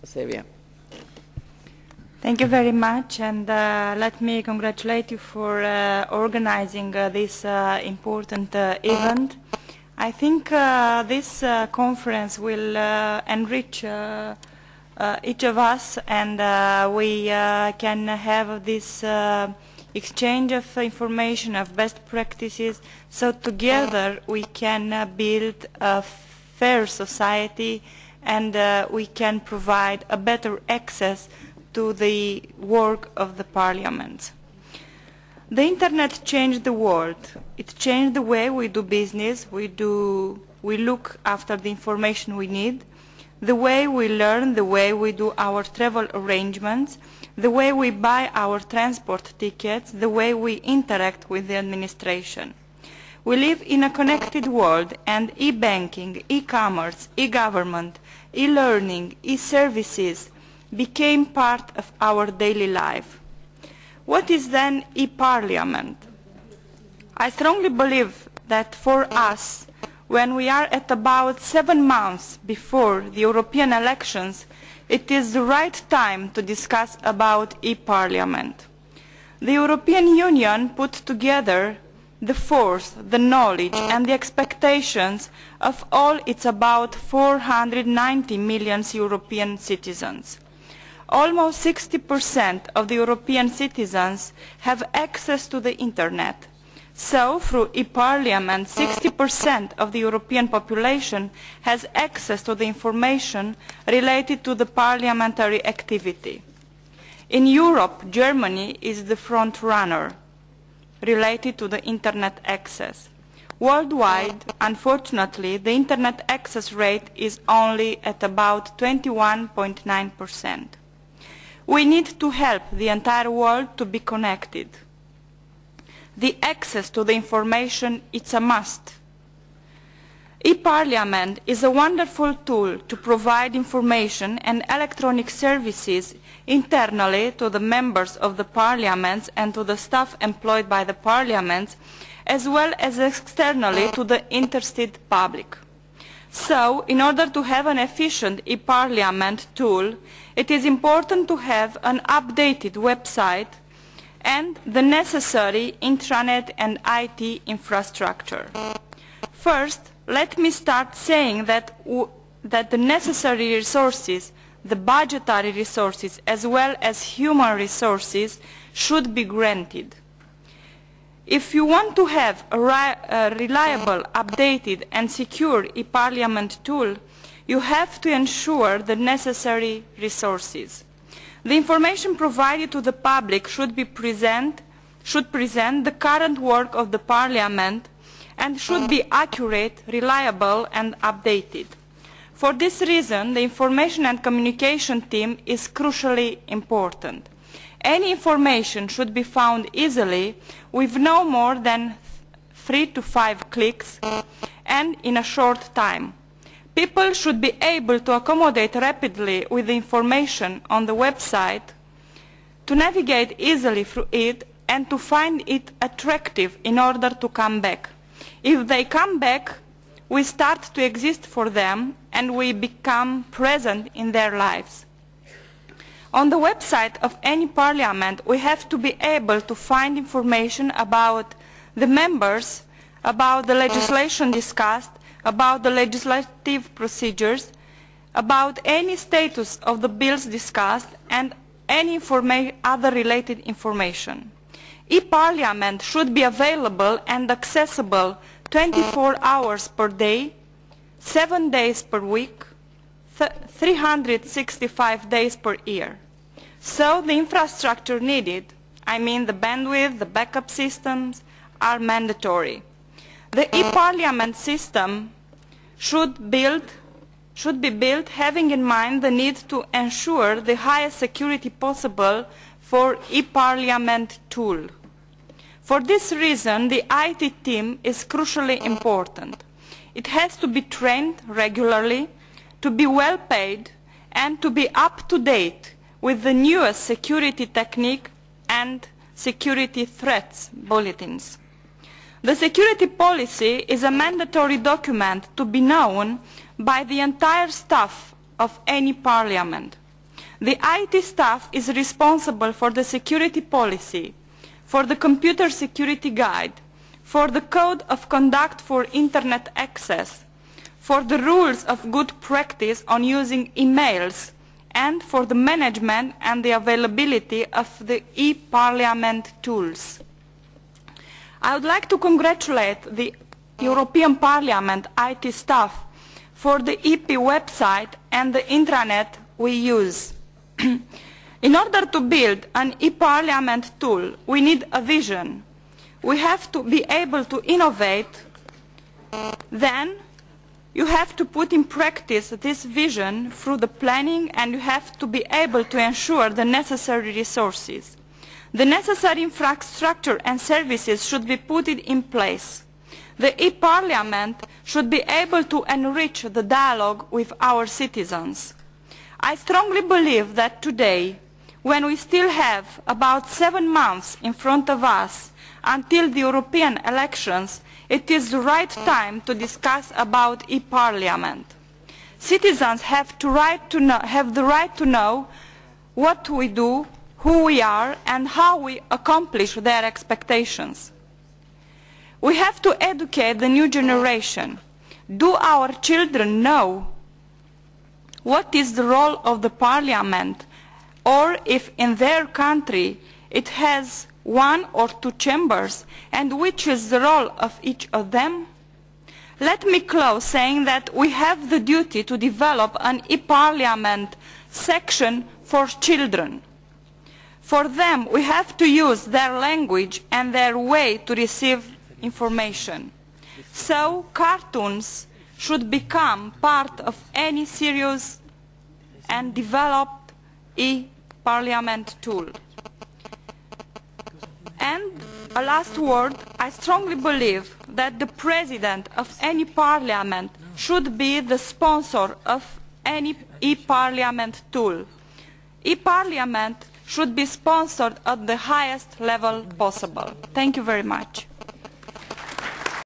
Silvia. Thank you very much, and let me congratulate you for organizing this important event. I think this conference will enrich each of us, and we can have this exchange of information, of best practices, so together we can build a fair society, and we can provide a better access to the work of the Parliament. The Internet changed the world. It changed the way we do business, we look after the information we need, the way we learn, the way we do our travel arrangements, the way we buy our transport tickets, the way we interact with the administration. We live in a connected world, and e-banking, e-commerce, e-government, e-learning, e-services became part of our daily life. What is then e-parliament? I strongly believe that for us, when we are at about 7 months before the European elections, it is the right time to discuss about e-parliament. The European Union put together the force, the knowledge and the expectations of all its about 490 million European citizens. Almost 60% of the European citizens have access to the Internet. So, through e-parliament, 60% of the European population has access to the information related to the parliamentary activity. In Europe, Germany is the front runner related to the Internet access. Worldwide, unfortunately, the Internet access rate is only at about 21.9%. We need to help the entire world to be connected. The access to the information is a must. E-Parliament is a wonderful tool to provide information and electronic services internally to the members of the parliaments and to the staff employed by the parliaments, as well as externally to the interested public. So, in order to have an efficient e-Parliament tool, it is important to have an updated website and the necessary intranet and IT infrastructure. First, let me start saying that the necessary resources, the budgetary resources as well as human resources, should be granted. If you want to have a reliable, updated and secure e-Parliament tool, you have to ensure the necessary resources. The information provided to the public should present the current work of the Parliament and should be accurate, reliable and updated. For this reason, the information and communication team is crucially important. Any information should be found easily with no more than 3 to 5 clicks and in a short time. People should be able to accommodate rapidly with the information on the website, to navigate easily through it and to find it attractive in order to come back. If they come back, we start to exist for them and we become present in their lives. On the website of any parliament, we have to be able to find information about the members, about the legislation discussed, about the legislative procedures, about any status of the bills discussed, and any other related information. E-Parliament should be available and accessible 24 hours per day, 7 days per week, 365 days per year. So the infrastructure needed, I mean the bandwidth, the backup systems, are mandatory. The e-Parliament system should be built having in mind the need to ensure the highest security possible for e-Parliament tool. For this reason, the IT team is crucially important. It has to be trained regularly, to be well paid, and to be up to date with the newest security technique and security threats bulletins. The security policy is a mandatory document to be known by the entire staff of any parliament. The IT staff is responsible for the security policy, for the computer security guide, for the code of conduct for internet access, for the rules of good practice on using emails, and for the management and the availability of the e-Parliament tools. I would like to congratulate the European Parliament IT staff for the EP website and the intranet we use. In order to build an e-Parliament tool, we need a vision. We have to be able to innovate. Then you have to put in practice this vision through the planning, and you have to be able to ensure the necessary resources. The necessary infrastructure and services should be put in place. The e-Parliament should be able to enrich the dialogue with our citizens. I strongly believe that today, when we still have about 7 months in front of us until the European elections, it is the right time to discuss about e-Parliament. Citizens have the right to know what we do, who we are, and how we accomplish their expectations. We have to educate the new generation. Do our children know what is the role of the Parliament, or if in their country it has 1 or 2 chambers, and which is the role of each of them? Let me close saying that we have the duty to develop an e-Parliament section for children. For them, we have to use their language and their way to receive information. So cartoons should become part of any serious and developed e-Parliament tool. And a last word, I strongly believe that the president of any parliament should be the sponsor of any e-Parliament tool. E-Parliament should be sponsored at the highest level possible. Thank you very much.